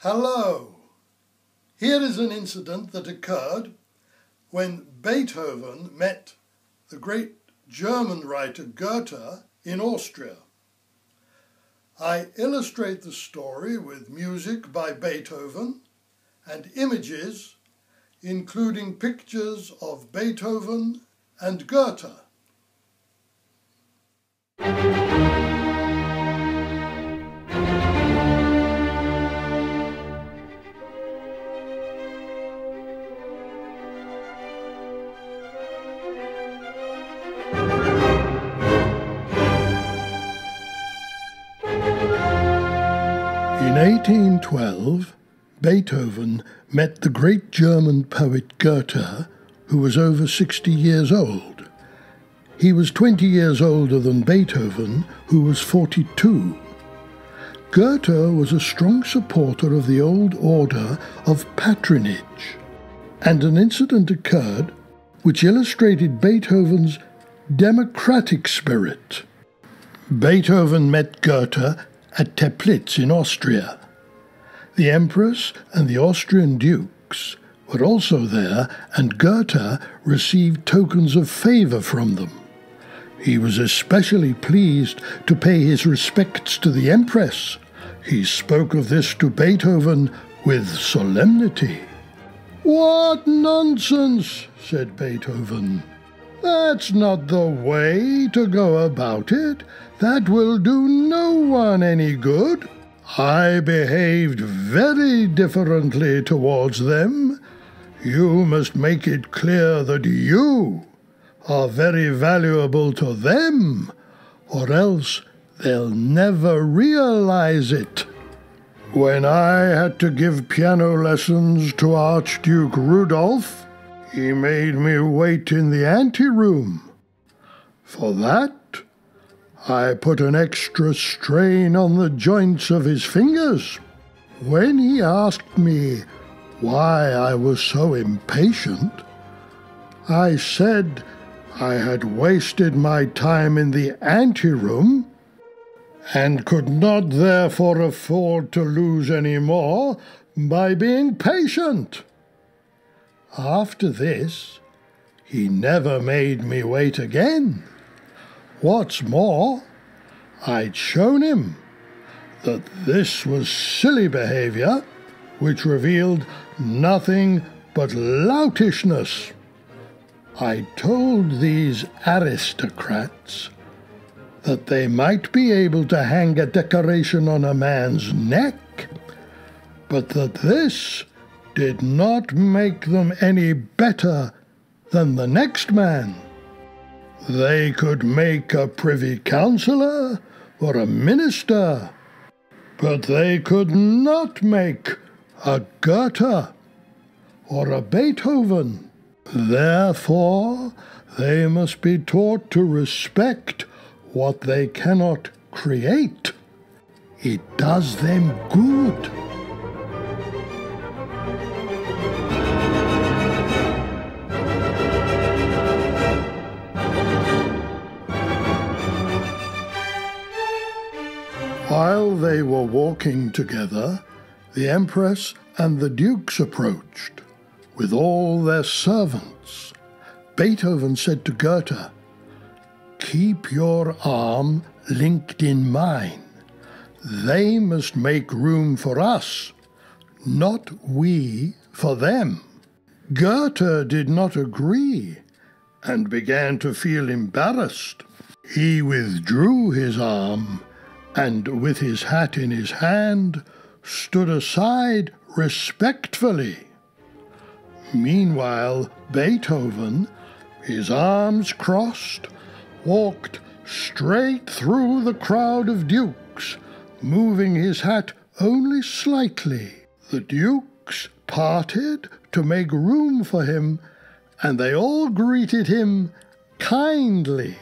Hello! Here is an incident that occurred when Beethoven met the great German writer Goethe in Austria. I illustrate the story with music by Beethoven and images including pictures of Beethoven and Goethe. In 1812, Beethoven met the great German poet Goethe, who was over 60 years old. He was 20 years older than Beethoven, who was 42. Goethe was a strong supporter of the old order of patronage, and an incident occurred which illustrated Beethoven's democratic spirit. Beethoven met Goethe at Teplitz in Austria. The Empress and the Austrian dukes were also there, and Goethe received tokens of favour from them. He was especially pleased to pay his respects to the Empress. He spoke of this to Beethoven with solemnity. "What nonsense," said Beethoven. "That's not the way to go about it. That will do no one any good. I behaved very differently towards them. You must make it clear that you are very valuable to them, or else they'll never realize it." When I had to give piano lessons to Archduke Rudolph, he made me wait in the anteroom. For that, I put an extra strain on the joints of his fingers. When he asked me why I was so impatient, I said I had wasted my time in the anteroom and could not therefore afford to lose any more by being patient. After this, he never made me wait again. What's more, I'd shown him that this was silly behaviour, which revealed nothing but loutishness. I told these aristocrats that they might be able to hang a decoration on a man's neck, but that this did not make them any better than the next man. They could make a privy councillor or a minister, but they could not make a Goethe or a Beethoven. Therefore, they must be taught to respect what they cannot create. It does them good. While they were walking together, the Empress and the dukes approached, with all their servants. Beethoven said to Goethe, "Keep your arm linked in mine. They must make room for us, not we for them." Goethe did not agree and began to feel embarrassed. He withdrew his arm and, with his hat in his hand, stood aside respectfully. Meanwhile, Beethoven, his arms crossed, walked straight through the crowd of dukes, moving his hat only slightly. The dukes parted to make room for him, and they all greeted him kindly.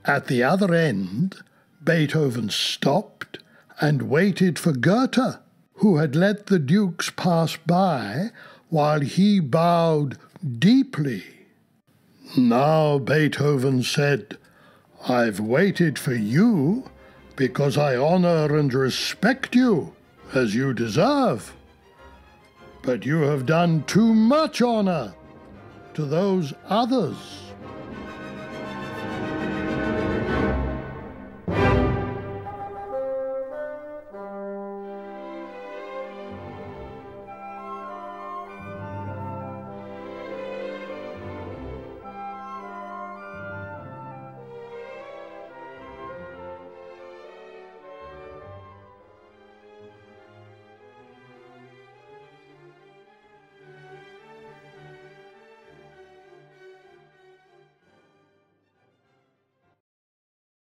At the other end, Beethoven stopped and waited for Goethe, who had let the dukes pass by while he bowed deeply. Now Beethoven said, "I've waited for you because I honor and respect you, as you deserve. but you have done too much honour to those others.